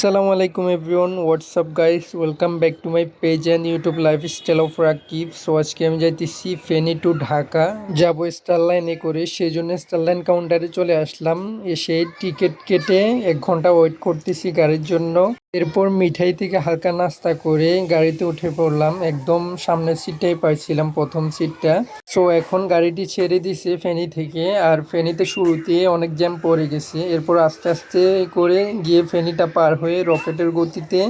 Assalamu alaikum everyone, what's up guys, welcome back to my page and YouTube lifestyle of Rakib. So আজকে আমি যাইতেছি Feni two Dhaka যাব star লাইনে করে, সেই জন্য স্টার লাইন কাউন্টারে চলে আসলাম। এসে টিকিট কেটে 1 ঘন্টা ওয়েট করতেছি গাড়ির জন্য। এরপর মিঠাই থেকে হালকা নাস্তা করে গাড়িতে উঠে পড়লাম। একদম সামনের সিটটাই পাইছিলাম, প্রথম সিটটা। সো এখন গাড়িটি ছেড়ে দিছে ফেনী থেকে, আর ফেনীতে শুরুতে অনেক জ্যাম পড়ে গেছে। এরপর আস্তে আস্তে করে গিয়ে ফেনীটা পার হয়ে রকেটের গতিতে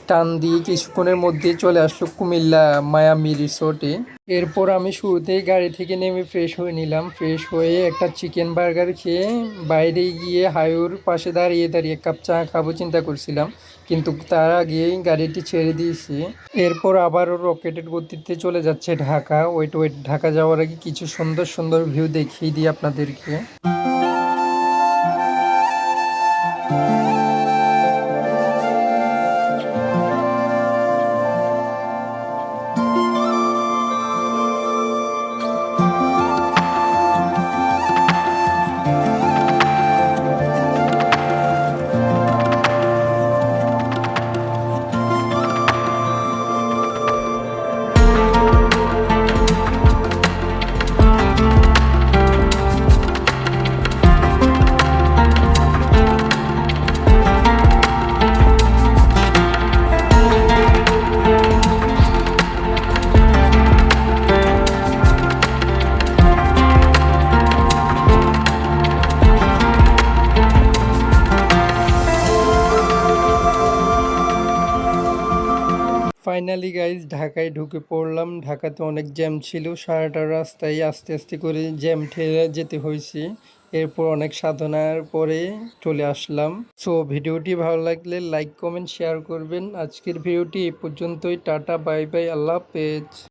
টান দিয়ে কিছুক্ষণের মধ্যে চলে আসলো কুমিল্লা মায়ামি রিসোর্টে। এরপর আমি শুরুতেই গাড়ি থেকে নেমে ফ্রেশ হয়ে নিলাম। ফ্রেশ হয়ে একটা চিকেন বার্গার খেয়ে বাইরে গিয়ে হাইওয়ের পাশে দাঁড়িয়ে দাঁড়িয়ে 1 কাপ চা খাবো চিন্তা করছিলাম, কিন্তু তার আগেই গাড়িটি ছেড়ে দিয়েছি। এরপর আবারও রকেটের গতিতে চলে যাচ্ছে ঢাকা। ওয়েট ঢাকা যাওয়ার আগে কিছু সুন্দর সুন্দর ভিউ দেখিয়ে দিই আপনাদেরকে। ফাইনালি গাইজ ঢাকায় ঢুকে পড়লাম। ঢাকাতে অনেক জ্যাম ছিল, সারাটা রাস্তায় আস্তে আস্তে করে জ্যাম ঠেলে যেতে হয়েছে। এরপর অনেক সাধনার পরে চলে আসলাম। সো ভিডিওটি ভালো লাগলে লাইক কমেন্ট শেয়ার করবেন। আজকের ভিডিওটি এ পর্যন্তই। টাটা বাই বাই, আল্লাহ হাফেজ।